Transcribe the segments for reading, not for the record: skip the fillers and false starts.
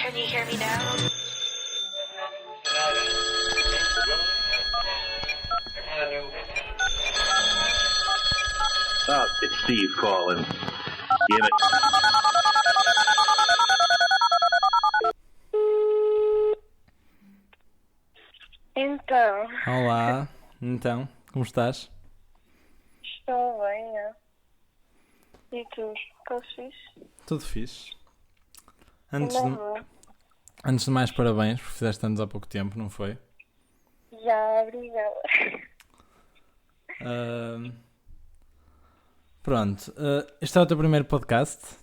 Can you hear me now? Oh, it's Steve calling. Damn it. Então, Olá, então, como estás? estou bem, né? E tu? Estás fixe? Tudo fixe. Ainda vou. Antes de mais, parabéns, porque fizeste anos há pouco tempo, não foi? Já, obrigada. Pronto, este é o teu primeiro podcast?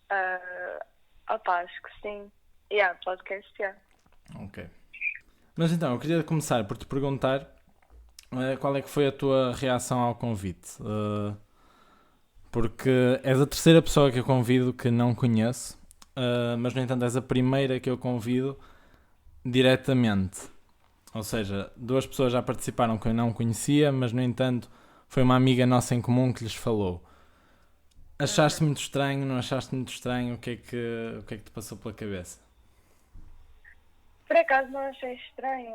Acho que sim. Podcast, Ok. Mas então, eu queria começar por te perguntar qual é que foi a tua reação ao convite. Porque és a terceira pessoa que eu convido que não conheço, mas no entanto és a primeira que eu convido diretamente. Ou seja, duas pessoas já participaram que eu não conhecia, mas no entanto foi uma amiga nossa em comum que lhes falou. Achaste muito estranho? Não achaste muito estranho? O que é que te passou pela cabeça? Por acaso não achei estranho.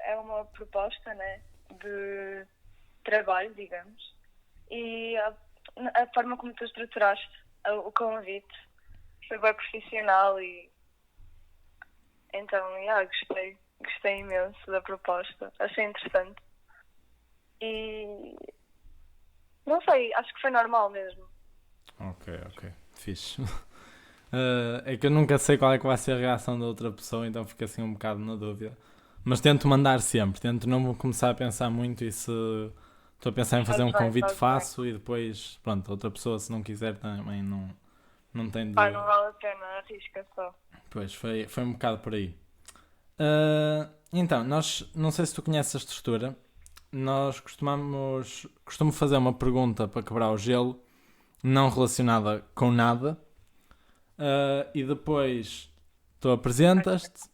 É uma proposta, né? De trabalho, digamos. E a forma como tu estruturaste o convite foi bem profissional e então, gostei imenso da proposta, achei interessante e não sei, acho que foi normal mesmo. Ok, fixe. É que eu nunca sei qual é que vai ser a reação da outra pessoa, então fico assim um bocado na dúvida. Mas tento mandar sempre, tento não começar a pensar muito e se estou a pensar em fazer um convite faço e depois, pronto, outra pessoa se não quiser também não tem de... Não vale a pena, arrisca só. Pois, foi um bocado por aí. Então, nós, não sei se tu conheces a estrutura, nós costumo fazer uma pergunta para quebrar o gelo, não relacionada com nada, e depois tu apresentas-te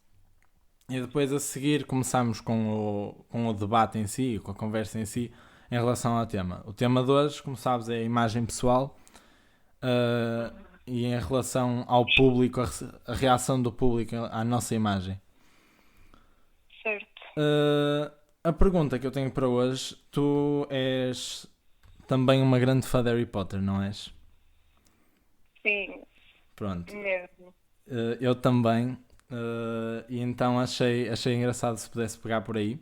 e depois a seguir começamos com o debate em si, com a conversa em si, em relação ao tema. O tema de hoje, como sabes, é a imagem pessoal, e em relação ao público, a reação do público à nossa imagem. Certo. A pergunta que eu tenho para hoje, tu és também uma grande fã de Harry Potter, não és? Sim, Pronto. mesmo. Eu também. E então achei engraçado se pudesse pegar por aí.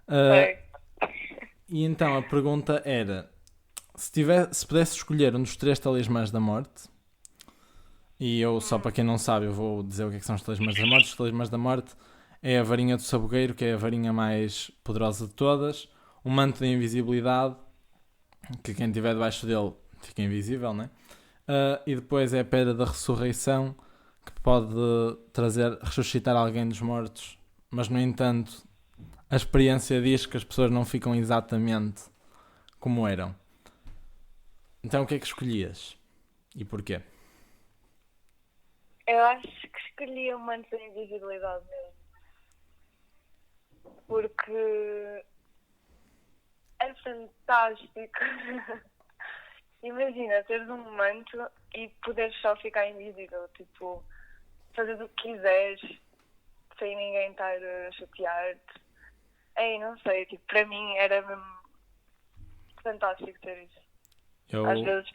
Sei. E então a pergunta era: se pudesse escolher um dos 3 talismãs da morte, e eu, só para quem não sabe, eu vou dizer o que é que são os talismãs da morte. Os talismãs da morte é a varinha do sabugueiro, que é a varinha mais poderosa de todas, o manto da invisibilidade, que quem estiver debaixo dele fica invisível, né? E depois é a pedra da ressurreição, que pode ressuscitar alguém dos mortos, mas no entanto a experiência diz que as pessoas não ficam exatamente como eram. Então o que é que escolhias? E porquê? Eu acho que escolhi o manto da invisibilidade mesmo. Porque é fantástico. Imagina, teres um manto e poderes só ficar invisível, tipo, fazer o que quiseres, sem ninguém estar a chatear-te. Não sei, tipo, para mim era mesmo fantástico ter isso. Às vezes.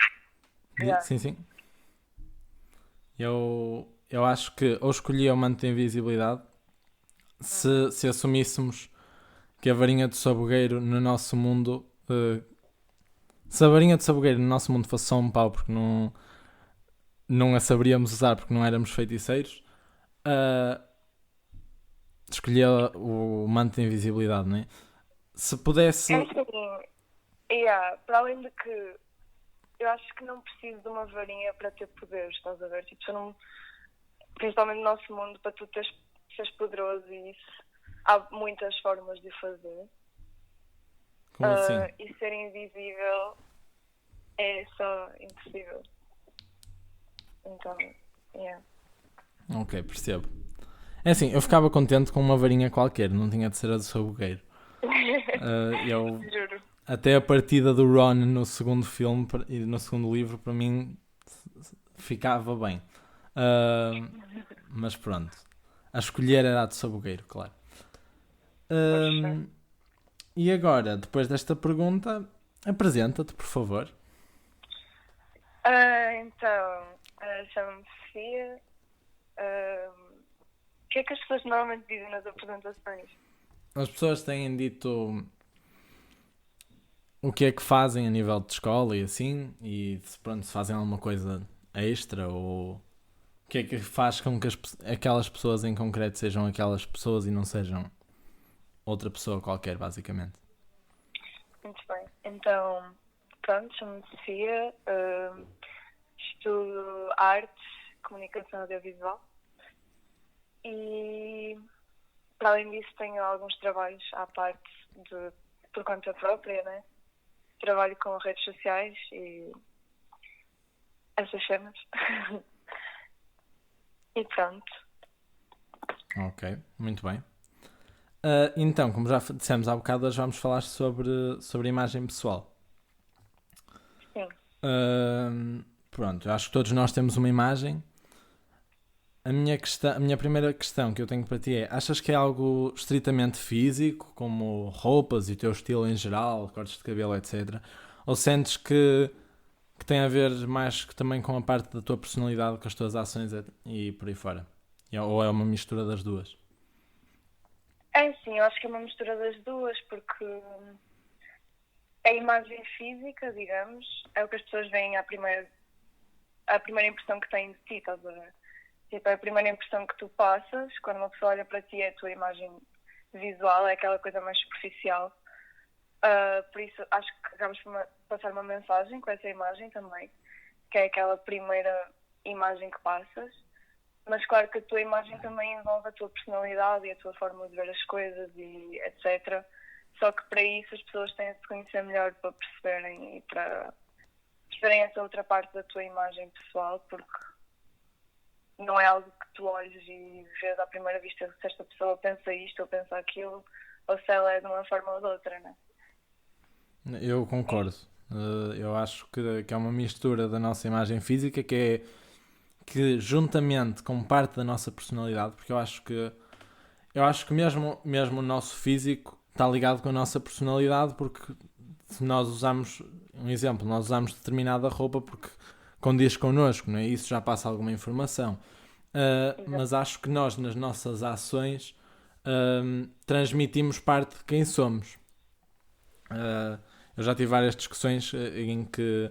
Sim. Eu acho que ou escolhia o manto de invisibilidade se assumíssemos que a varinha do sabugueiro no nosso mundo... se a varinha do sabugueiro no nosso mundo fosse só um pau porque não a saberíamos usar porque não éramos feiticeiros, escolhia o manto de invisibilidade, não é? Se pudesse... Para além de que eu acho que não preciso de uma varinha para ter poderes, estás a ver? Tipo, principalmente no nosso mundo, para tu seres poderoso e isso, há muitas formas de fazer. Como assim? E ser invisível é só impossível. Então, Ok, percebo. É assim, eu ficava contente com uma varinha qualquer, não tinha de ser a do sabugueiro. Eu, Juro. até a partida do Ron no segundo filme e no segundo livro, para mim, ficava bem. Ah, mas pronto. A escolher era a de Sabugueiro, claro. Poxa. E agora, depois desta pergunta, apresenta-te, por favor. Então, chamo-me Sofia. O que é que as pessoas normalmente dizem nas apresentações? As pessoas têm dito o que é que fazem a nível de escola e assim, e se, pronto, se fazem alguma coisa extra, ou o que é que faz com que aquelas pessoas em concreto sejam aquelas pessoas e não sejam outra pessoa qualquer, basicamente. Muito bem. Então, pronto, chamo-me Sofia. Estudo artes, comunicação audiovisual. E, para além disso, tenho alguns trabalhos à parte por conta própria, né? Trabalho com redes sociais e essas cenas. E pronto. Ok, muito bem. Então, como já dissemos há bocado, hoje vamos falar sobre imagem pessoal. Sim. Pronto, eu acho que todos nós temos uma imagem. A minha primeira questão que eu tenho para ti é: achas que é algo estritamente físico, como roupas e o teu estilo em geral, cortes de cabelo, etc. Ou sentes que tem a ver mais que também com a parte da tua personalidade, com as tuas ações e por aí fora? Ou é uma mistura das duas? É sim, eu acho que é uma mistura das duas, porque a imagem física, digamos, é o que as pessoas veem a primeira impressão que têm de ti, estás a ver? Tipo, a primeira impressão que tu passas, quando uma pessoa olha para ti, é a tua imagem visual, é aquela coisa mais superficial. Por isso, acho que acabamos por passar uma mensagem com essa imagem também, que é aquela primeira imagem que passas. Mas claro que a tua imagem também envolve a tua personalidade e a tua forma de ver as coisas e etc. Só que para isso as pessoas têm de se conhecer melhor para perceberem e para perceberem essa outra parte da tua imagem pessoal, porque não é algo que tu olhes e vês à primeira vista se esta pessoa pensa isto ou pensa aquilo, ou se ela é de uma forma ou de outra, né? Eu concordo. Eu acho que é uma mistura da nossa imagem física que juntamente com parte da nossa personalidade, porque eu acho que mesmo o nosso físico está ligado com a nossa personalidade, porque se nós usamos um exemplo, nós usamos determinada roupa porque condiz connosco, não é? Isso já passa alguma informação. Mas acho que nós, nas nossas ações, transmitimos parte de quem somos. Eu já tive várias discussões em que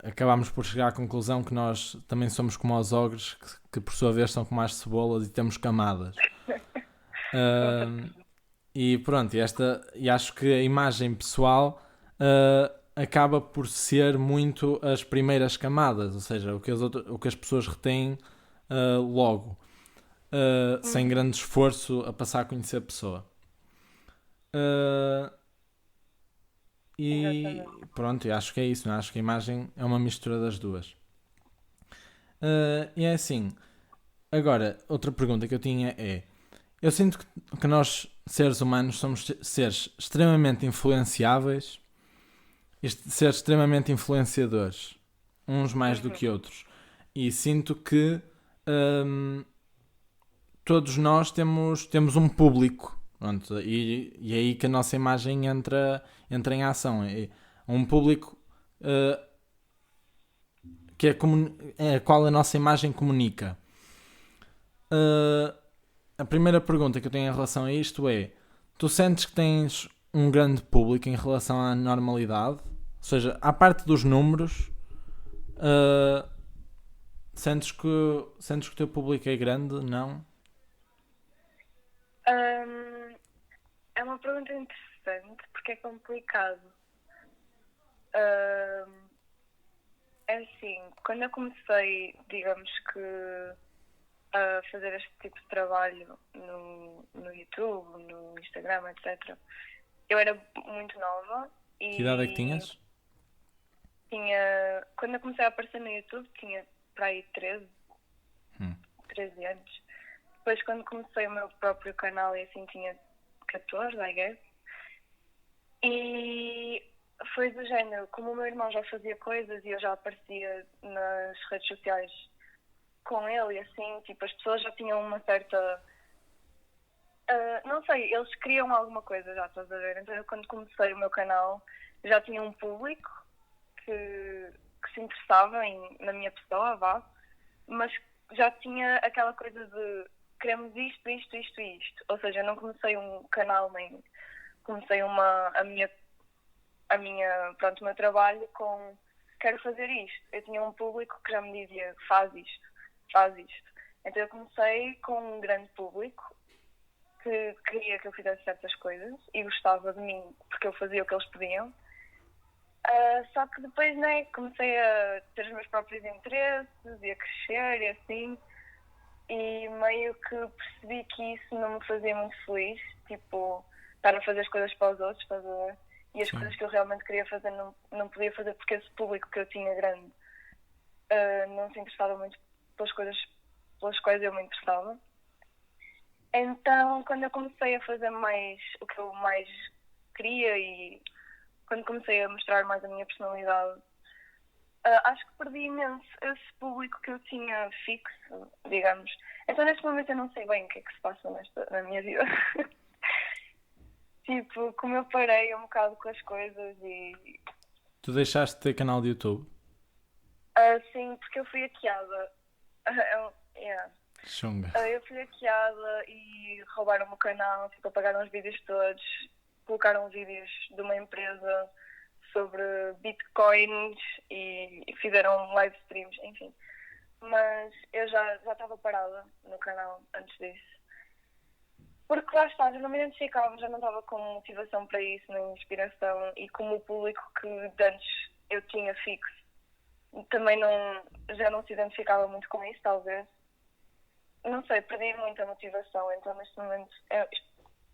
acabámos por chegar à conclusão que nós também somos como os ogres, que por sua vez são como as cebolas e temos camadas. E pronto, e acho que a imagem pessoal acaba por ser muito as primeiras camadas, ou seja, o que as pessoas retêm logo, sem grande esforço a passar a conhecer a pessoa. E Exatamente. pronto, eu acho que é isso, não é? Acho que a imagem é uma mistura das duas. E é assim, agora, outra pergunta que eu tinha é: eu sinto que nós, seres humanos, somos seres extremamente influenciáveis e seres extremamente influenciadores, uns mais do que outros. E sinto que todos nós temos um público. Pronto, e é aí que a nossa imagem entra em ação. É um público que é a qual a nossa imagem comunica. A primeira pergunta que eu tenho em relação a isto é: tu sentes que tens um grande público em relação à normalidade? Ou seja, à parte dos números, uh, sentes que o teu público é grande? Não? É uma pergunta interessante porque é complicado. Hum, É assim, quando eu comecei, digamos que, a fazer este tipo de trabalho no YouTube, no Instagram, etc., eu era muito nova Que idade é que e tinhas? quando eu comecei a aparecer no YouTube, tinha para aí 13 anos. Depois, quando comecei o meu próprio canal, e assim tinha 14, I guess. E foi do género, como o meu irmão já fazia coisas e eu já aparecia nas redes sociais com ele e assim, tipo, as pessoas já tinham uma certa... não sei, eles queriam alguma coisa já, estás a ver? Então eu quando comecei o meu canal já tinha um público que se interessava na minha pessoa, vá, mas já tinha aquela coisa de queremos isto, isto, isto e isto. Ou seja, eu não comecei um canal nem comecei pronto, o meu trabalho com quero fazer isto. Eu tinha um público que já me dizia faz isto, faz isto. Então eu comecei com um grande público que queria que eu fizesse certas coisas e gostava de mim porque eu fazia o que eles pediam. Só que depois, né, comecei a ter os meus próprios interesses e a crescer e assim, e meio que percebi que isso não me fazia muito feliz, tipo, estar a fazer as coisas para os outros, estás a ver? E as coisas que eu realmente queria fazer não podia fazer porque esse público que eu tinha grande não se interessava muito pelas coisas pelas quais eu me interessava. Então, quando eu comecei a fazer mais o que eu mais queria e quando comecei a mostrar mais a minha personalidade, acho que perdi imenso esse público que eu tinha fixo, digamos. Então, neste momento, eu não sei bem o que é que se passa na minha vida. Tipo, como eu parei um bocado com as coisas e... Tu deixaste de ter canal de YouTube? Sim, porque eu fui hackeada. Yeah. Xunga. Eu fui hackeada e roubaram o meu canal, tipo, apagaram os vídeos todos, colocaram vídeos de uma empresa sobre bitcoins e fizeram live streams, enfim. Mas eu já estava parada no canal antes disso. Porque lá está, já não me identificava, já não estava com motivação para isso, nem inspiração. E como o público que antes eu tinha fixo também já não se identificava muito com isso, talvez. Não sei, perdi muita motivação. Então, neste momento,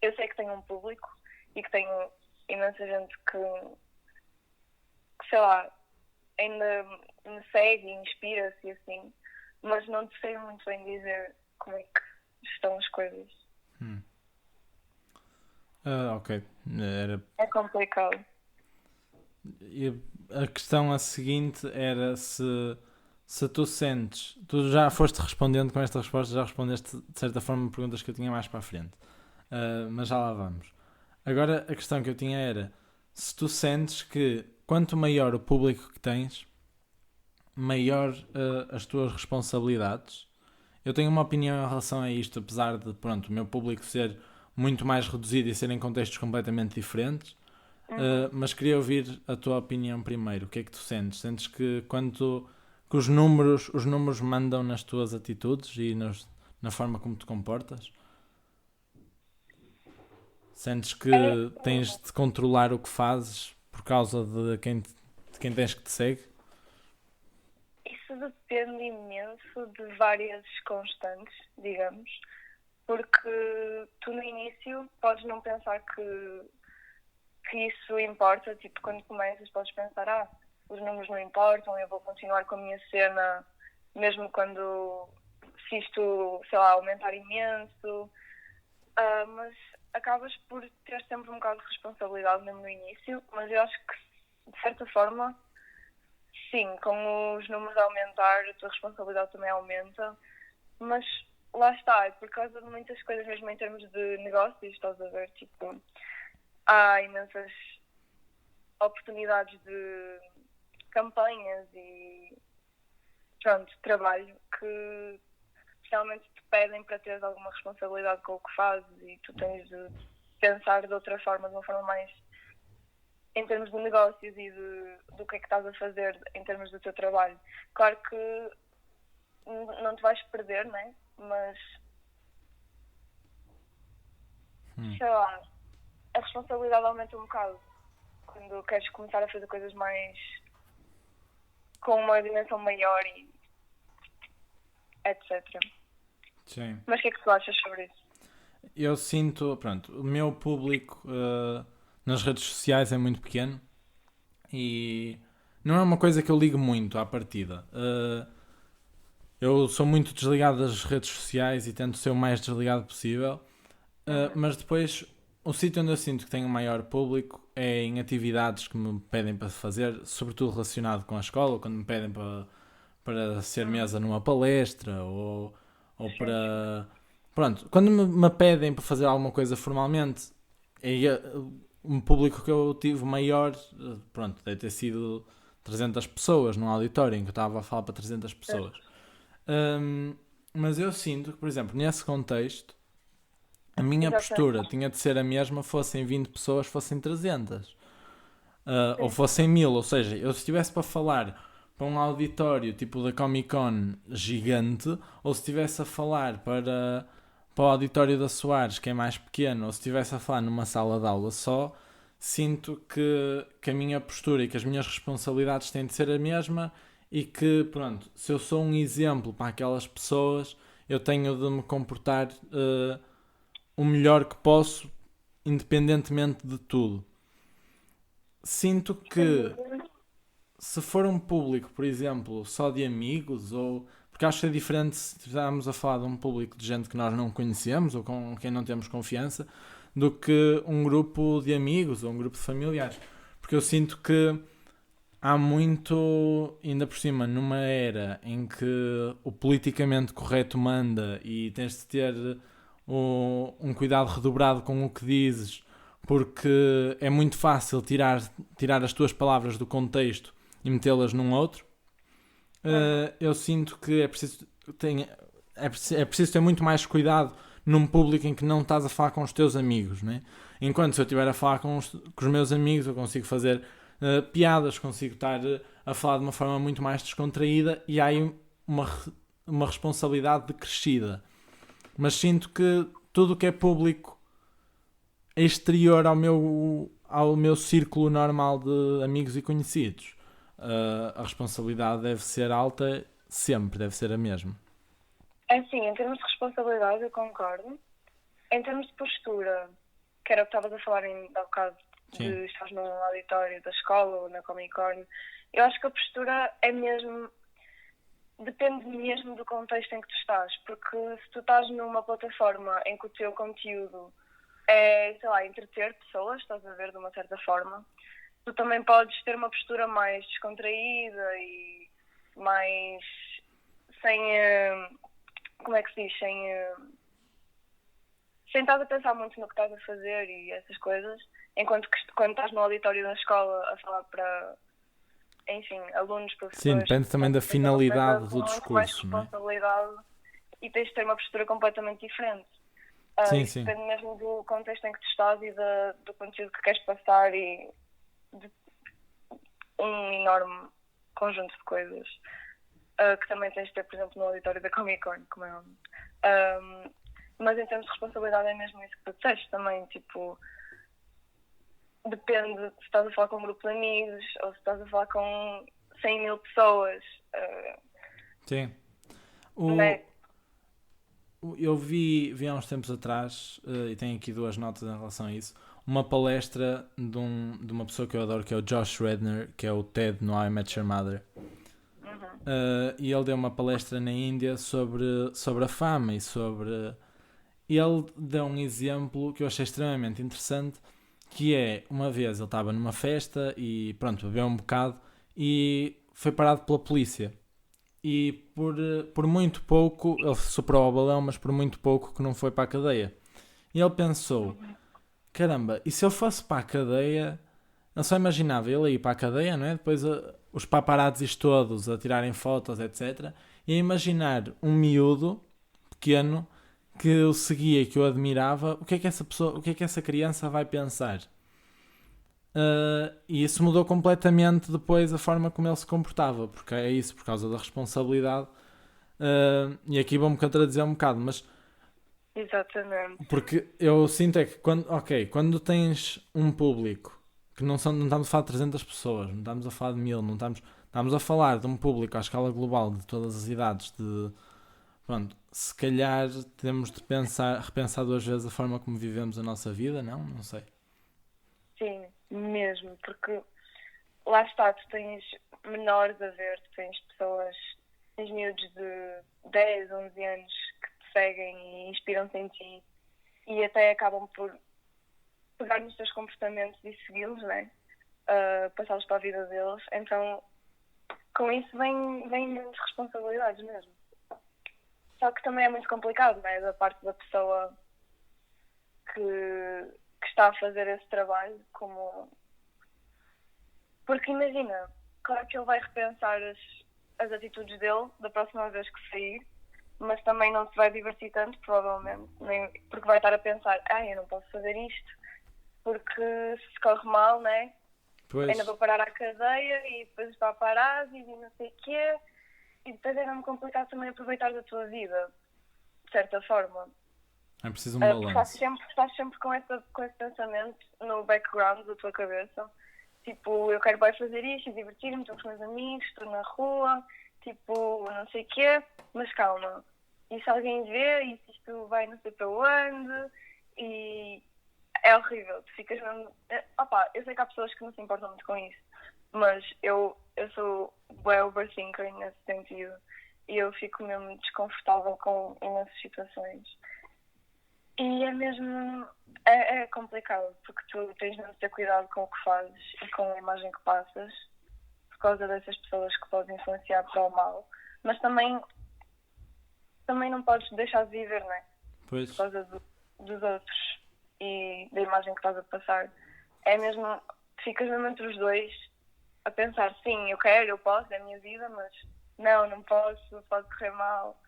eu sei que tenho um público e que tenho imensa gente que sei lá, ainda me segue e inspira-se e assim. Mas não te sei muito bem dizer como é que estão as coisas. Ok. É complicado. E a questão a seguinte era se tu sentes... Tu já foste respondendo com esta resposta, já respondeste de certa forma perguntas que eu tinha mais para a frente. Mas já lá vamos. Agora a questão que eu tinha era se tu sentes que quanto maior o público que tens, maior as tuas responsabilidades. Eu tenho uma opinião em relação a isto, apesar de, pronto, o meu público ser muito mais reduzido e ser em contextos completamente diferentes, mas queria ouvir a tua opinião primeiro. O que é que tu sentes? Sentes que que os números mandam nas tuas atitudes e na forma como te comportas? Sentes que tens de controlar o que fazes por causa de quem tens que te segue? Isso depende imenso de várias constantes, digamos, porque tu no início podes não pensar que isso importa, tipo, quando começas podes pensar, os números não importam, eu vou continuar com a minha cena, mesmo se isto, sei lá, aumentar imenso, mas acabas por ter sempre um bocado de responsabilidade mesmo no início, mas eu acho que, de certa forma, sim, com os números a aumentar, a tua responsabilidade também aumenta, mas lá está, é por causa de muitas coisas, mesmo em termos de negócios, estás a ver, tipo, há imensas oportunidades de campanhas e, pronto, trabalho que realmente te pedem para teres alguma responsabilidade com o que fazes e tu tens de pensar de outra forma, de uma forma mais em termos de negócios e do que é que estás a fazer em termos do teu trabalho. Claro que não te vais perder, né? Mas sei lá, a responsabilidade aumenta um bocado quando queres começar a fazer coisas mais com uma dimensão maior e etc. Sim. Mas o que é que tu achas sobre isso? Eu sinto, pronto, o meu público nas redes sociais é muito pequeno e não é uma coisa que eu ligo muito à partida. Eu sou muito desligado das redes sociais e tento ser o mais desligado possível, mas depois o sítio onde eu sinto que tenho um maior público é em atividades que me pedem para fazer, sobretudo relacionado com a escola, quando me pedem para para ser mesa numa palestra ou para... Pronto, quando me pedem para fazer alguma coisa formalmente, um público que eu tive maior, pronto, deve ter sido 300 pessoas num auditório em que eu estava a falar para 300 pessoas. Mas eu sinto que, por exemplo, nesse contexto, a minha postura tinha de ser a mesma, fossem 20 pessoas, fossem 300. Ou fossem 1000, ou seja, eu se estivesse para falar para um auditório tipo da Comic Con gigante, ou se estivesse a falar para o auditório da Soares, que é mais pequeno, ou se estivesse a falar numa sala de aula só, sinto que a minha postura e que as minhas responsabilidades têm de ser a mesma e que, pronto, se eu sou um exemplo para aquelas pessoas, eu tenho de me comportar o melhor que posso, independentemente de tudo. Sinto que se for um público, por exemplo, só de amigos, ou porque acho que é diferente se estivermos a falar de um público de gente que nós não conhecemos ou com quem não temos confiança, do que um grupo de amigos ou um grupo de familiares. Porque eu sinto que há muito, ainda por cima, numa era em que o politicamente correto manda e tens de ter um cuidado redobrado com o que dizes, porque é muito fácil tirar as tuas palavras do contexto e metê-las num outro. Eu sinto que é preciso ter muito mais cuidado num público em que não estás a falar com os teus amigos, né? Enquanto se eu estiver a falar com os meus amigos, eu consigo fazer piadas, consigo estar a falar de uma forma muito mais descontraída e há aí uma responsabilidade decrescida. Mas sinto que tudo o que é público exterior ao meu círculo normal de amigos e conhecidos, a responsabilidade deve ser alta sempre, deve ser a mesma. É assim, em termos de responsabilidade eu concordo. Em termos de postura, que era o que estavas a falar há bocado, de estar num auditório da escola ou na Comic Con, eu acho que a postura é mesmo... Depende mesmo do contexto em que tu estás, porque se tu estás numa plataforma em que o teu conteúdo é, sei lá, entreter pessoas, estás a ver, de uma certa forma, tu também podes ter uma postura mais descontraída e mais sem, como é que se diz, sem estar a pensar muito no que estás a fazer e essas coisas, enquanto que quando estás no auditório da escola a falar para, enfim, alunos, professores... Sim, depende também da finalidade do discurso, mais não é? responsabilidade e tens de ter uma postura completamente diferente. Sim, Isso sim. depende mesmo do contexto em que tu estás e do conteúdo que queres passar e de um enorme conjunto de coisas que também tens de ter, por exemplo, no auditório da Comic Con, como é óbvio. Mas em termos de responsabilidade é mesmo isso que tu disseste também, tipo, depende se estás a falar com um grupo de amigos ou se estás a falar com 100 mil pessoas. Sim. Né? Eu vi há uns tempos atrás, e tenho aqui 2 notas em relação a isso, uma palestra de uma pessoa que eu adoro, que é o Josh Redner, que é o Ted no I Met Your Mother. E ele deu uma palestra na Índia sobre a fama e sobre... Ele deu um exemplo que eu achei extremamente interessante, que é, uma vez ele estava numa festa e pronto, bebeu um bocado e foi parado pela polícia. E por muito pouco, ele superou o balão, mas por muito pouco que não foi para a cadeia. E ele pensou, caramba, e se eu fosse para a cadeia... Ele só imaginava ele ir para a cadeia, não é? Depois os paparazzis todos a tirarem fotos, etc. E a imaginar um miúdo pequeno que eu seguia e que eu admirava, o que é que essa pessoa, o que é que essa criança vai pensar? E isso mudou completamente depois a forma como ele se comportava, porque é isso, por causa da responsabilidade. E aqui vou-me contradizer um bocado, mas... Exatamente. Porque eu sinto é que quando tens um público que não estamos a falar de 300 pessoas, não estamos a falar de 1000, estamos a falar de um público à escala global de todas as idades, pronto, se calhar temos de repensar 2 vezes a forma como vivemos a nossa vida, não? Não sei. Sim, mesmo, porque lá está, tu tens menores a ver, tu tens pessoas, tens miúdos de 10, 11 anos que te seguem e inspiram-se em ti e até acabam por pegar nos teus comportamentos e segui-los, né? Passá-los para a vida deles. Então, com isso vem muitas responsabilidades mesmo. Só que também é muito complicado, não é? Da parte da pessoa que está a fazer esse trabalho, porque imagina, claro que ele vai repensar as atitudes dele da próxima vez que sair, mas também não se vai divertir tanto, provavelmente, porque vai estar a pensar, eu não posso fazer isto, porque se corre mal, né? Pois. Ainda vou parar à cadeia e depois estou a parásito e não sei o quê, e depois é mesmo complicado também aproveitar da tua vida, de certa forma. É preciso um Porque balanço. estás sempre com esse pensamento no background da tua cabeça. Tipo, eu quero bem fazer isto, divertir-me, estou com os meus amigos, estou na rua, tipo, não sei o quê, mas calma. E se alguém vê, e se isto vai não sei para onde, e é horrível. Tu ficas mesmo... eu sei que há pessoas que não se importam muito com isso, mas eu sou bem overthinker nesse sentido. E eu fico mesmo desconfortável com imensas situações. E é mesmo... É complicado, porque tu tens de ter cuidado com o que fazes e com a imagem que passas, por causa dessas pessoas que podem influenciar para o mal. Mas também não podes deixar de viver, não é? Pois. Por causa dos outros e da imagem que estás a passar. É mesmo... Ficas mesmo entre os dois a pensar, sim, eu quero, eu posso, é a minha vida, mas não posso, pode correr mal.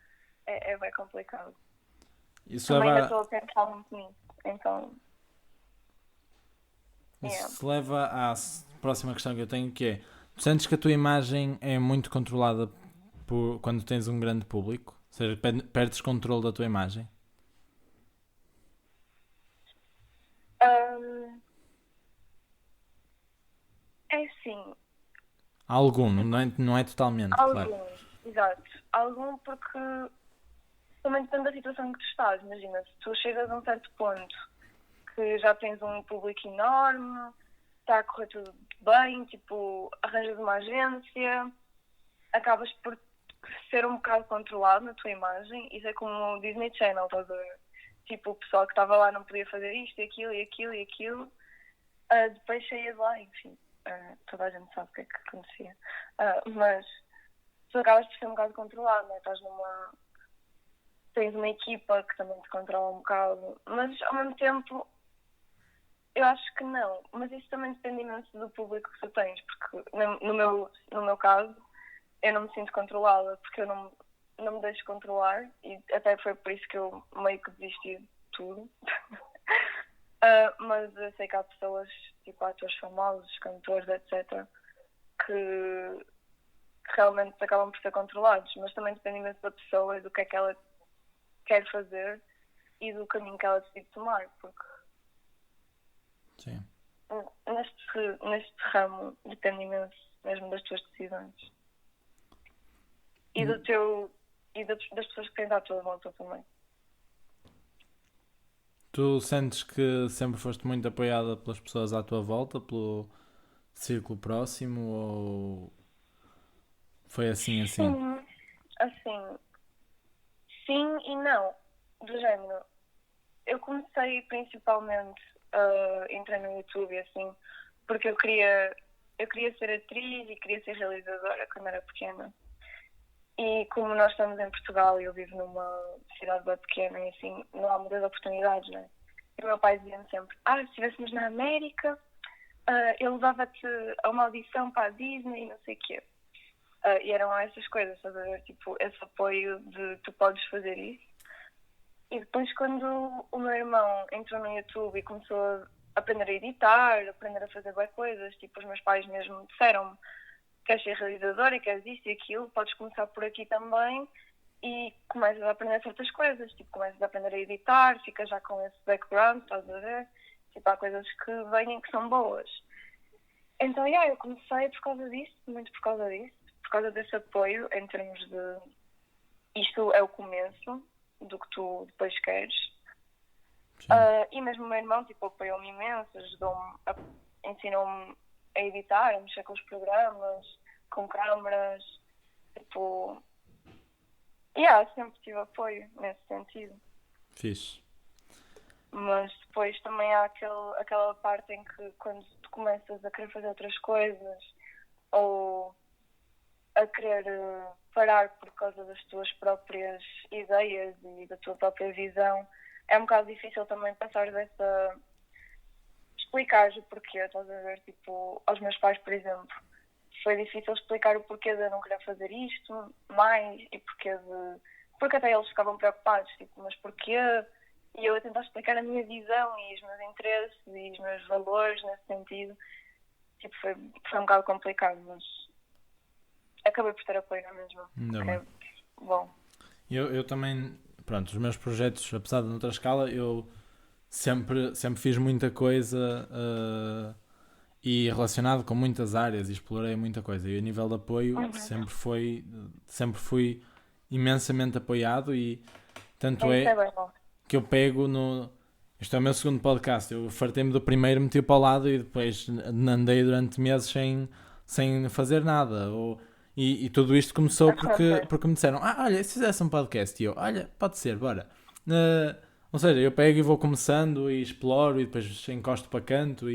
É bem complicado. Isso Também ainda leva, estou a pensar muito nisso, então... isso leva à próxima questão que eu tenho, que é: tu sentes que a tua imagem é muito controlada quando tens um grande público? Ou seja, perdes controle da tua imagem? É sim, Algum, não é totalmente, claro. algum, exato. Algum porque também depende da situação em que tu estás. Imagina, se tu chegas a um certo ponto que já tens um público enorme, está a correr tudo bem, tipo, arranjas uma agência, acabas por ser um bocado controlado na tua imagem. Isso é como o Disney Channel, estás a ver? Tipo, o pessoal que estava lá não podia fazer isto e aquilo e aquilo e aquilo. Depois saía de lá, enfim. Toda a gente sabe o que é que acontecia. Mas tu acabas por ser um bocado controlado, né? Tens uma equipa que também te controla um bocado, mas ao mesmo tempo eu acho que não. Mas isso também depende imenso do público que tu tens, porque no meu caso eu não me sinto controlada, porque eu não me deixo controlar, e até foi por isso que eu meio que desisti de tudo. Mas eu sei que há pessoas, tipo atores famosos, cantores, etc., que realmente acabam por ser controlados, mas também depende imenso da pessoa e do que é que ela quer fazer e do caminho que ela decide tomar, porque Sim. neste ramo depende imenso mesmo das tuas decisões e das pessoas que tens à tua volta também. Tu sentes que sempre foste muito apoiada pelas pessoas à tua volta, pelo círculo próximo, ou foi assim? Sim, assim, sim e não, do género. Eu comecei principalmente entrei no YouTube assim, porque eu queria ser atriz e queria ser realizadora quando era pequena. E como nós estamos em Portugal e eu vivo numa cidade bem pequena e assim, não há muitas oportunidades, né? E o meu pai dizia-me sempre, se estivéssemos na América, eu levava-te a uma audição para a Disney e não sei o quê. E eram essas coisas, estás a ver? Tipo, esse apoio de tu podes fazer isso. E depois quando o meu irmão entrou no YouTube e começou a aprender a editar, aprender a fazer boas coisas, tipo, os meus pais mesmo disseram-me: queres ser realizador e queres isto e aquilo, podes começar por aqui também, e começas a aprender certas coisas, tipo, começas a aprender a editar, ficas já com esse background, estás a ver? Tipo, há coisas que vêm que são boas. Então, eu comecei por causa disso, muito por causa desse apoio, em termos de isto é o começo do que tu depois queres. E mesmo o meu irmão, tipo, apoiou-me imenso, ajudou-me, ensinou-me a editar, a mexer com os programas, com câmaras, tipo... sempre tive apoio nesse sentido. Fixe. Mas depois também há aquela parte em que quando tu começas a querer fazer outras coisas, ou a querer parar por causa das tuas próprias ideias e da tua própria visão, é um bocado difícil também passar dessa... explicar o porquê, estás a ver? Tipo, aos meus pais, por exemplo, foi difícil explicar o porquê de eu não querer fazer isto mais e porquê de... porque até eles ficavam preocupados, tipo, mas porquê? E eu a tentar explicar a minha visão e os meus interesses e os meus valores nesse sentido. Tipo, foi um bocado complicado, mas acabei por ter apoio na mesma. Ainda É bem. bom. Eu também, pronto, os meus projetos, apesar de noutra escala, eu sempre fiz muita coisa e relacionado com muitas áreas e explorei muita coisa. E a nível de apoio sempre fui imensamente apoiado e tanto Isso é é bem bom. que eu pego no... Este é o meu segundo podcast. Eu fartei-me do primeiro, meti-o para o lado e depois andei durante meses sem fazer nada. E tudo isto começou porque me disseram: olha, se fizesse um podcast. E eu: olha, pode ser, bora. Ou seja, eu pego e vou começando e exploro e depois encosto para canto.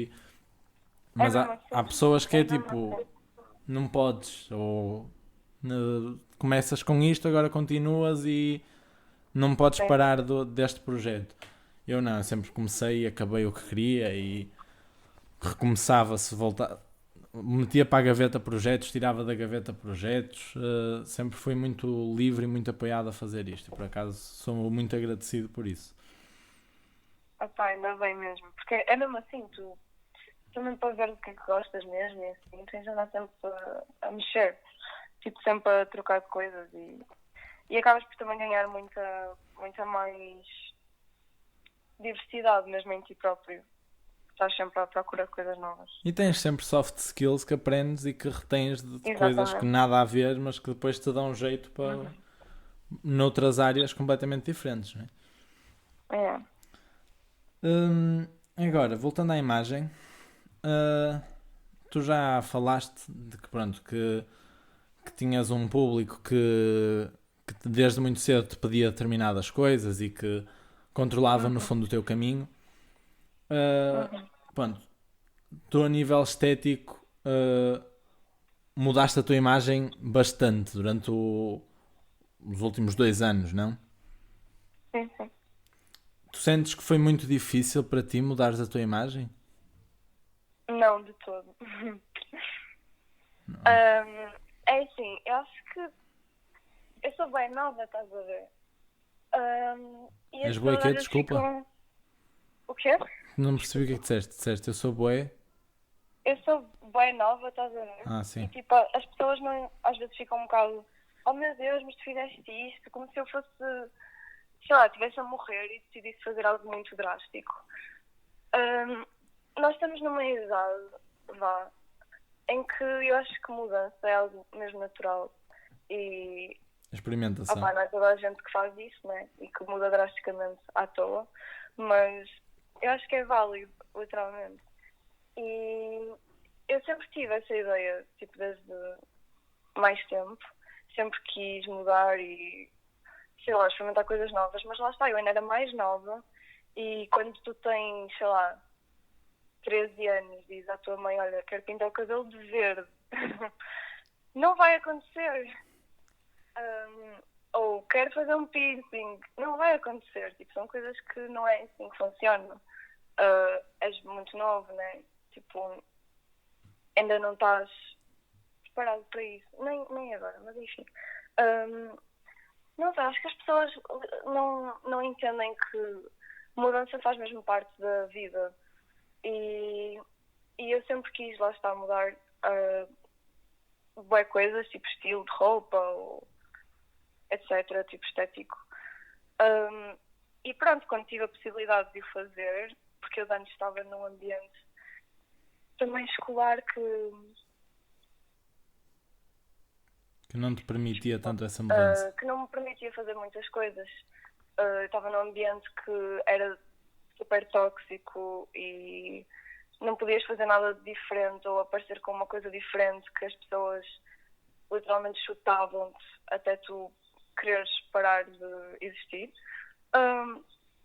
Mas mesmo há assim. pessoas que é mesmo tipo: assim. não podes. Ou começas com isto, agora continuas e não podes Sim. parar deste projeto. Eu não, eu sempre comecei e acabei o que queria e recomeçava se voltar, metia para a gaveta projetos, tirava da gaveta projetos, sempre fui muito livre e muito apoiado a fazer isto. Por acaso sou muito agradecido por isso. Opá, ainda bem mesmo. Porque é mesmo assim, tu também para ver do que é que gostas mesmo e assim, tens de andar sempre a mexer. Tipo, sempre a trocar de coisas e acabas por também ganhar muita mais diversidade mesmo em ti próprio. Estás sempre à procura de coisas novas. E tens sempre soft skills que aprendes e que retens de coisas que Exatamente. nada a ver, mas que depois te dão um jeito para noutras áreas completamente diferentes, não é? É. Agora, voltando à imagem, tu já falaste de que pronto, que tinhas um público que desde muito cedo te pedia determinadas coisas e que controlava no fundo o teu caminho. Pronto, tu a nível estético mudaste a tua imagem bastante durante os últimos 2 anos, não? Sim, sim. Tu sentes que foi muito difícil para ti mudares a tua imagem? Não, de todo. É assim, eu acho que eu sou bem nova, estás a ver? E as És bué pessoas quê? às vezes Desculpa. ficam... O quê? Não percebi o que é que disseste. Disseste, eu sou bué. Eu sou bem nova, estás a ver? Ah, sim. E tipo, as pessoas não, às vezes ficam um bocado, oh meu Deus, mas tu fizeste isto, como se eu fosse, sei lá, estivesse a morrer e decidisse fazer algo muito drástico. Nós estamos numa idade, vá, em que eu acho que mudança é algo mesmo natural e Experimentação. não é toda a gente que faz isso, né? E que muda drasticamente à toa, mas eu acho que é válido, literalmente. E eu sempre tive essa ideia, tipo, desde mais tempo. Sempre quis mudar e, sei lá, experimentar coisas novas. Mas lá está, eu ainda era mais nova e quando tu tens, sei lá, 13 anos, dizes à tua mãe, olha, quero pintar o cabelo de verde. Não vai acontecer. Ou quero fazer um piercing. Não vai acontecer. Tipo, são coisas que não é assim que funcionam. És muito novo, né? Tipo, ainda não estás preparado para isso. Nem agora, mas enfim. Não sei, acho que as pessoas não entendem que mudança faz mesmo parte da vida. E eu sempre quis, lá está, mudar boas coisas, tipo estilo de roupa, ou etc., tipo estético. E pronto, quando tive a possibilidade de o fazer, porque eu antes estava num ambiente também escolar que não te permitia tanto essa mudança. que não me permitia fazer muitas coisas. Eu estava num ambiente que era super tóxico e não podias fazer nada de diferente ou aparecer com uma coisa diferente, que as pessoas literalmente chutavam-te até tu quereres parar de existir.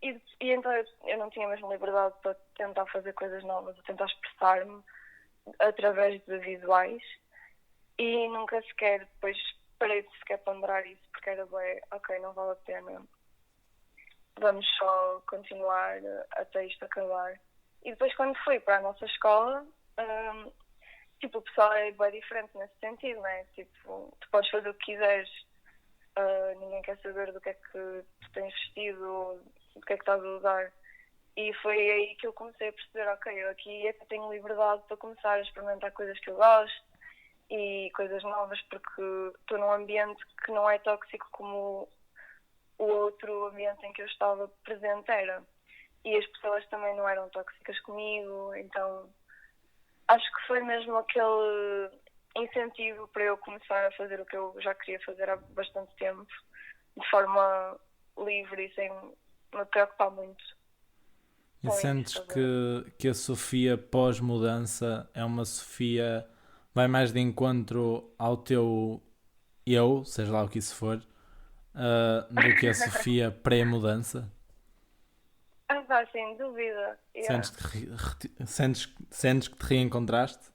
E então eu não tinha mesmo liberdade para tentar fazer coisas novas, a tentar expressar-me através de visuais. E nunca sequer, depois parei de sequer ponderar isso, porque era bem, ok, não vale a pena, vamos só continuar até isto acabar. E depois quando fui para a nossa escola, tipo, o pessoal é bem diferente nesse sentido, né? Tipo, tu podes fazer o que quiseres, ninguém quer saber do que é que tu tens vestido, ou do que é que estás a usar. E foi aí que eu comecei a perceber, ok, eu aqui é que tenho liberdade para começar a experimentar coisas que eu gosto e coisas novas, porque estou num ambiente que não é tóxico como o outro ambiente em que eu estava presente era. E as pessoas também não eram tóxicas comigo, então acho que foi mesmo aquele incentivo para eu começar a fazer o que eu já queria fazer há bastante tempo, de forma livre e sem me preocupar muito E com sentes isso. Estás a ver? que a Sofia pós-mudança é uma Sofia, vai mais de encontro ao teu eu, seja lá o que isso for, do que a Sofia pré-mudança? Ah, pá, sem dúvida. Sentes Yeah. que, sentes que te reencontraste?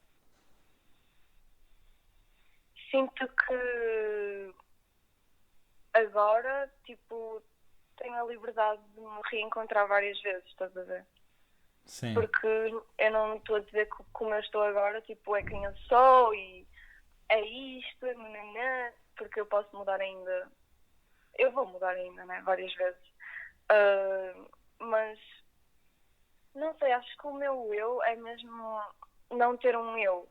Sinto que agora, tipo, tenho a liberdade de me reencontrar várias vezes, estás a ver? Sim. Porque eu não estou a dizer que como eu estou agora, tipo, é quem eu sou e é isto, nananã, porque eu posso mudar ainda. Eu vou mudar ainda, né? Várias vezes. Mas, não sei, acho que o meu eu é mesmo não ter um eu.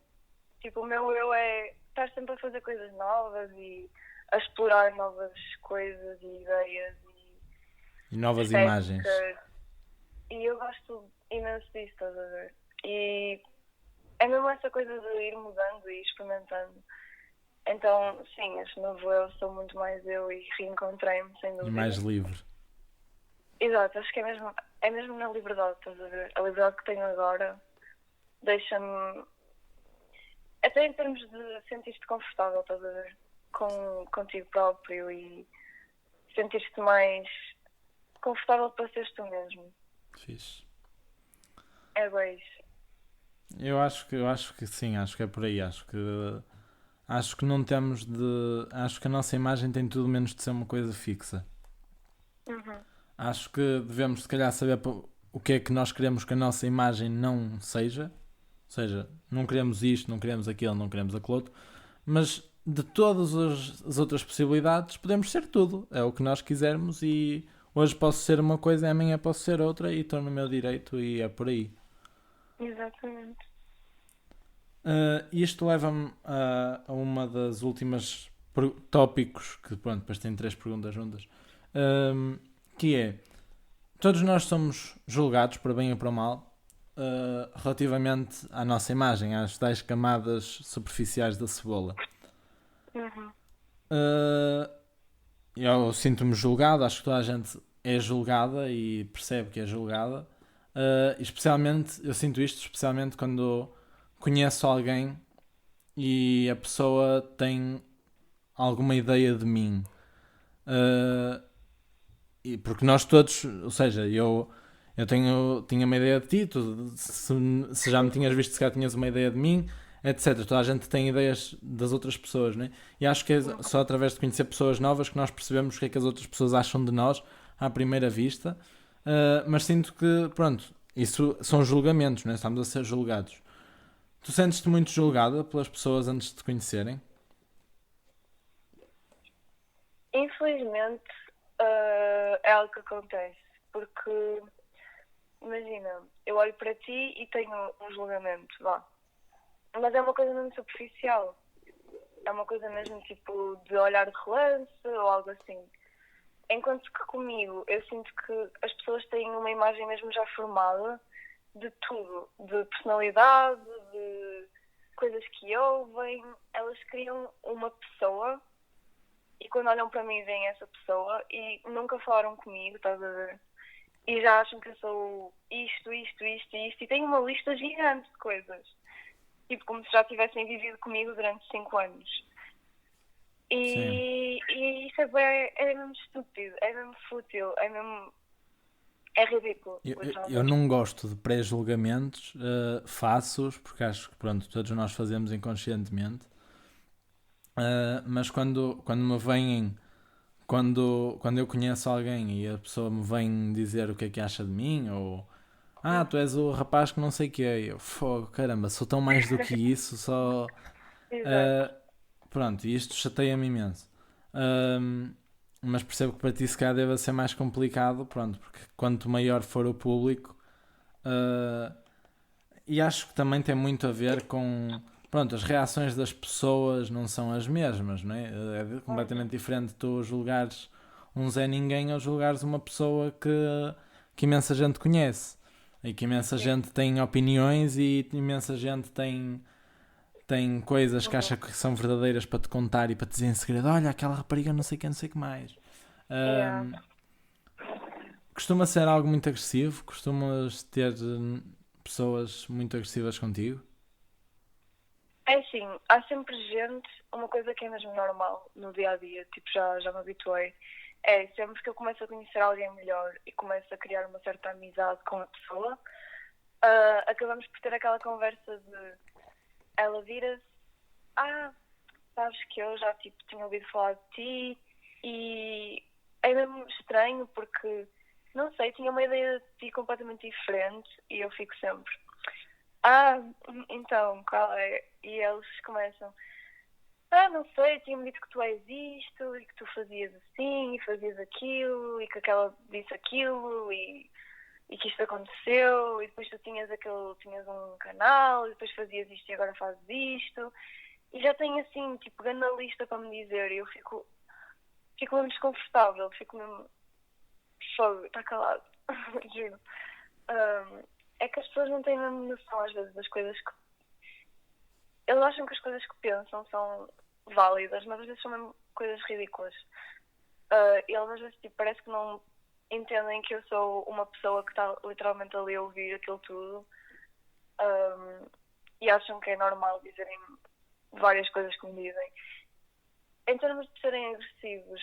Tipo, o meu eu é estar sempre a fazer coisas novas e a explorar novas coisas e ideias E e novas imagens. estéticas. E eu gosto imenso disso, estás a ver? E é mesmo essa coisa de ir mudando e experimentando. Então, sim, este novo eu sou muito mais eu e reencontrei-me, sem E dúvida. mais livre. Exato, acho que é mesmo na liberdade, estás a ver? A liberdade que tenho agora deixa-me, até em termos de sentir-te confortável, estás a ver? Contigo próprio e sentir-te mais confortável para seres tu mesmo. Fixe. É bem isso. Eu acho que sim, acho que é por aí. Acho que não temos de. Acho que a nossa imagem tem tudo menos de ser uma coisa fixa. Uhum. Acho que devemos, se calhar, saber o que é que nós queremos que a nossa imagem não seja. Ou seja, não queremos isto, não queremos aquilo, não queremos aquilo outro. Mas de todas as outras possibilidades, podemos ser tudo. É o que nós quisermos e hoje posso ser uma coisa e amanhã posso ser outra e estou no meu direito e é por aí. Exatamente. Isto leva-me a uma das últimas tópicos, que pronto, depois tem 3 perguntas juntas, que é, todos nós somos julgados, para bem ou para mal, relativamente à nossa imagem, às tais camadas superficiais da cebola. Uhum. Eu sinto-me julgado, acho que toda a gente é julgada e percebe que é julgada. Especialmente, eu sinto isto especialmente quando conheço alguém e a pessoa tem alguma ideia de mim. E porque nós todos, ou seja, eu tinha uma ideia de ti, se já me tinhas visto, se calhar tinhas uma ideia de mim, etc. Toda a gente tem ideias das outras pessoas, né? E acho que é só através de conhecer pessoas novas que nós percebemos o que é que as outras pessoas acham de nós à primeira vista. Mas sinto que, pronto, isso são julgamentos, né? Estamos a ser julgados. Tu sentes-te muito julgada pelas pessoas antes de te conhecerem? Infelizmente, é algo que acontece. Porque, imagina, eu olho para ti e tenho um julgamento, vá. Mas é uma coisa mesmo superficial. É uma coisa mesmo tipo de olhar de relance ou algo assim. Enquanto que comigo eu sinto que as pessoas têm uma imagem mesmo já formada de tudo. De personalidade, de coisas que ouvem. Elas criam uma pessoa e quando olham para mim veem essa pessoa e nunca falaram comigo, estás a ver? E já acham que eu sou isto e tenho uma lista gigante de coisas. Tipo, como se já tivessem vivido comigo durante 5 anos. Sim. E isso é mesmo estúpido, é mesmo fútil, é ridículo. Eu não gosto de pré-julgamentos, faço-os, porque acho que pronto, todos nós fazemos inconscientemente. Mas quando me vêm, quando eu conheço alguém e a pessoa me vem dizer o que é que acha de mim, ou tu és o rapaz que não sei o que é, eu, fogo, caramba, sou tão mais do que isso, só. Exato. ah, Pronto, e isto chateia-me imenso. Ahm, mas percebo que para ti se calhar deve ser mais complicado, pronto, porque quanto maior for o público, ah, e acho que também tem muito a ver com, pronto, as reações das pessoas não são as mesmas, não é? É completamente diferente tu julgares um Zé Ninguém ou julgares uma pessoa que imensa gente conhece e que imensa Sim. gente tem opiniões e imensa gente tem coisas que Uhum. acha que são verdadeiras para te contar e para te dizer em segredo: olha, aquela rapariga não sei o que, não sei o que mais. Yeah. Ahm, Costuma ser algo muito agressivo? Costumas ter pessoas muito agressivas contigo? É assim, há sempre gente, uma coisa que é mesmo normal no dia a dia, tipo, já me habituei, é sempre que eu começo a conhecer alguém melhor e começo a criar uma certa amizade com a pessoa, acabamos por ter aquela conversa de ela vira-se, ah, sabes que eu já tipo, tinha ouvido falar de ti e é mesmo estranho porque, não sei, tinha uma ideia de ti completamente diferente e eu fico sempre, então, qual é? E eles começam, não sei, tinha-me dito que tu és isto e que tu fazias assim e fazias aquilo e que aquela disse aquilo e que isto aconteceu e depois tu tinhas um canal e depois fazias isto e agora fazes isto e já tenho assim, tipo, grande lista para me dizer e eu fico mesmo desconfortável, fico mesmo fogo, está calado, juro. É que as pessoas não têm mesmo noção às vezes das coisas que eles acham que as coisas que pensam são válidas, mas às vezes são mesmo coisas ridículas. Eles às vezes tipo, parece que não entendem que eu sou uma pessoa que está literalmente ali a ouvir aquilo tudo e acham que é normal dizerem várias coisas que me dizem. Em termos de serem agressivos,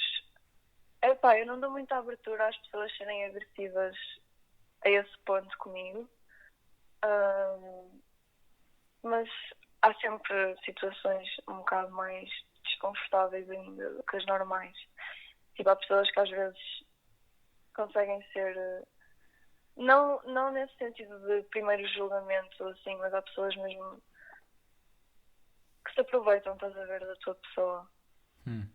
eu não dou muita abertura às pessoas serem agressivas a esse ponto comigo. Mas há sempre situações um bocado mais desconfortáveis ainda do que as normais. Tipo, há pessoas que às vezes conseguem ser. Não nesse sentido de primeiro julgamento, assim, mas há pessoas mesmo que se aproveitam, estás a ver, da tua pessoa. Hum.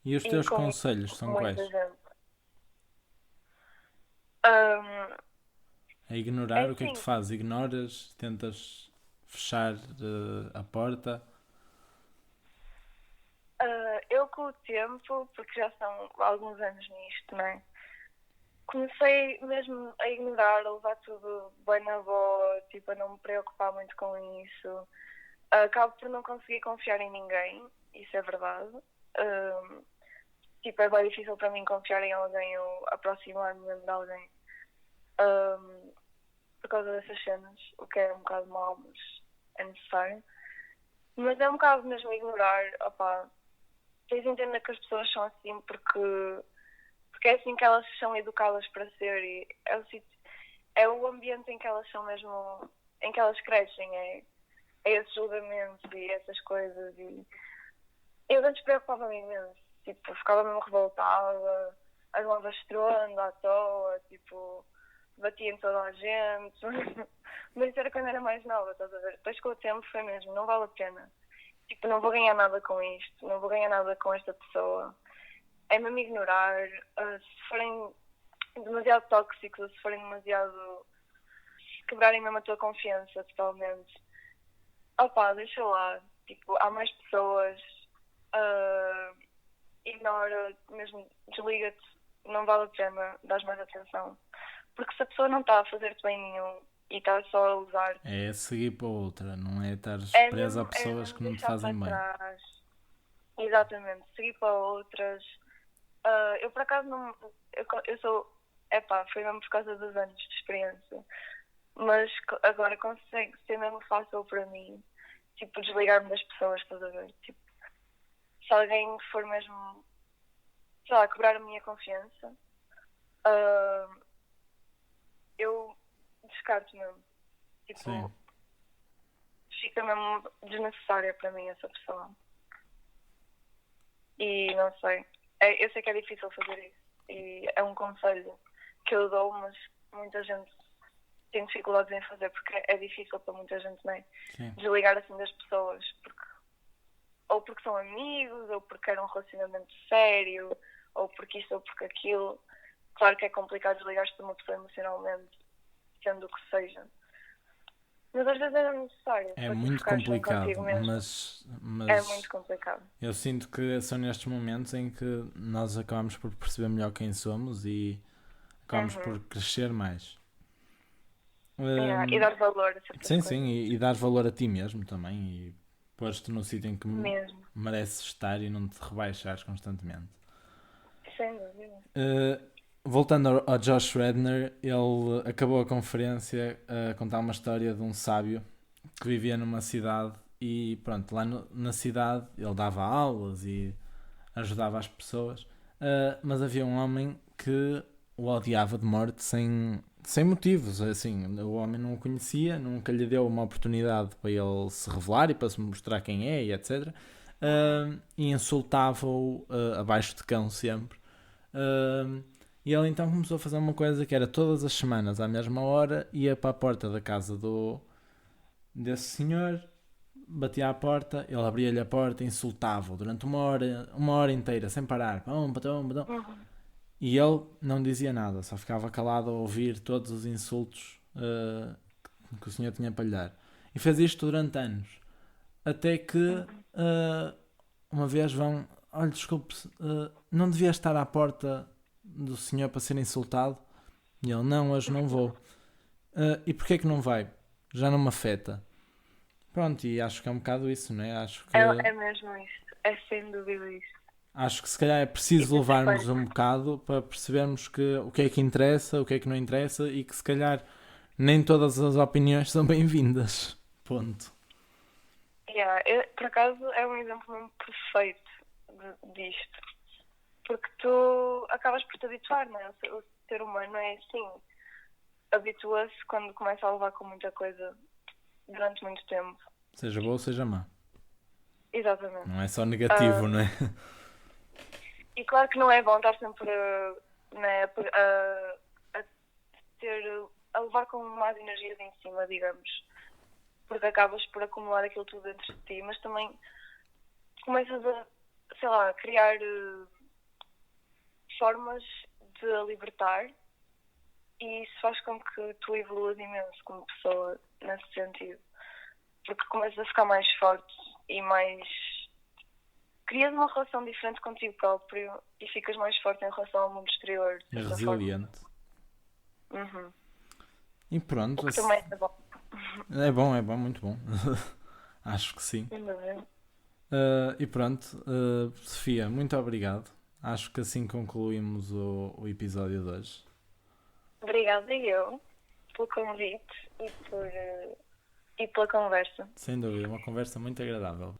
E os E teus conselhos com são muita quais? gente. Ahm, A É ignorar, o que é que tu assim, fazes? Ignoras? Tentas fechar a porta? eu com o tempo, porque já são alguns anos nisto, não é? Comecei mesmo a ignorar, a levar tudo bem na boa, tipo, a não me preocupar muito com isso. Acabo por não conseguir confiar em ninguém, isso é verdade. Tipo, é bem difícil para mim confiar em alguém ou aproximar-me mesmo de alguém por causa dessas cenas, o que é um bocado mau, mas é necessário. Mas é um bocado mesmo ignorar, opá, tens de entender que as pessoas são assim porque é assim que elas são educadas para ser e é o ambiente em que elas são mesmo, em que elas crescem, é esses julgamentos e essas coisas e eu antes preocupava-me imenso, tipo, ficava mesmo revoltada, armava estrondo à toa, tipo, batia em toda a gente, mas isso era quando era mais nova, estás a ver? Depois com o tempo foi mesmo, não vale a pena. Tipo, não vou ganhar nada com isto, não vou ganhar nada com esta pessoa. É mesmo ignorar, se forem demasiado tóxicos ou se forem demasiado quebrarem mesmo a tua confiança totalmente. Deixa lá. Tipo, há mais pessoas, uh, ignora, mesmo desliga-te, não vale a pena dar mais atenção. Porque se a pessoa não está a fazer-te bem nenhum e está só a usar-te, É seguir para outra, não é estar preso a é pessoas mesmo que não te deixar fazem para bem. trás. Exatamente, seguir para outras. Eu por acaso não. Eu sou. Foi mesmo por causa dos anos de experiência. Mas agora consegue ser mesmo fácil para mim, tipo, desligar-me das pessoas, estás a ver? Tipo, se alguém for mesmo, sei lá, quebrar a minha confiança, ah, eu descarto mesmo. Sim. Tipo, fica mesmo desnecessária para mim essa pessoa. E não sei. Eu sei que é difícil fazer isso. E é um conselho que eu dou, mas muita gente tem dificuldades em fazer porque é difícil para muita gente, não é? Sim. Desligar assim das pessoas. Ou porque são amigos, ou porque querem um relacionamento sério, ou porque isto ou porque aquilo. Claro que é complicado desligar-se de uma pessoa emocionalmente, sendo o que seja. Mas às vezes é necessário. É para tu muito ficares bem complicado, contigo mesmo. mas É muito complicado. eu sinto que são nestes momentos em que nós acabamos por perceber melhor quem somos e acabamos por crescer mais. E dar valor a certas Sim, coisas. sim, e dar valor a ti mesmo também e pôr-te no sítio em que Mesmo. mereces estar e não te rebaixares constantemente. Sem dúvida. Voltando ao Josh Redner, ele acabou a conferência a contar uma história de um sábio que vivia numa cidade e pronto, lá na cidade ele dava aulas e ajudava as pessoas, mas havia um homem que o odiava de morte sem motivos, assim, o homem não o conhecia, nunca lhe deu uma oportunidade para ele se revelar e para se mostrar quem é e etc. E insultava-o abaixo de cão sempre. E ele então começou a fazer uma coisa que era todas as semanas, à mesma hora, ia para a porta da casa desse senhor, batia à porta, ele abria-lhe a porta e insultava-o durante uma hora inteira, sem parar. E ele não dizia nada, só ficava calado a ouvir todos os insultos que o senhor tinha para lhe dar. E fez isto durante anos. Até que uma vez vão... Olha, desculpe, não devia estar à porta do senhor para ser insultado? E ele, não, hoje não vou. E porquê que não vai? Já não me afeta. Pronto, e acho que é um bocado isso, não é? Acho que, É mesmo isso. É sem dúvida isso. acho que se calhar é preciso levarmos um bocado para percebermos o que é que interessa, o que é que não interessa e que se calhar nem todas as opiniões são bem-vindas. Ponto. Por acaso é um exemplo mesmo perfeito disto. Porque tu acabas por te habituar, não é? O ser humano é assim. Habitua-se quando começa a levar com muita coisa durante muito tempo. Seja boa ou seja má. Exatamente. Não é só negativo, não é? E claro que não é bom estar sempre né, a levar com mais energias em cima, digamos. Porque acabas por acumular aquilo tudo dentro de ti, mas também começas a, sei lá, criar formas de a libertar e isso faz com que tu evoluas imenso como pessoa nesse sentido. Porque começas a ficar mais forte e mais... crias uma relação diferente contigo próprio e ficas mais forte em relação ao mundo exterior. É resiliente. E pronto. O que também é bom. É bom, muito bom. Acho que sim. E pronto, Sofia, muito obrigado. Acho que assim concluímos o episódio de hoje. Obrigada eu pelo convite e pela conversa. Sem dúvida, uma conversa muito agradável.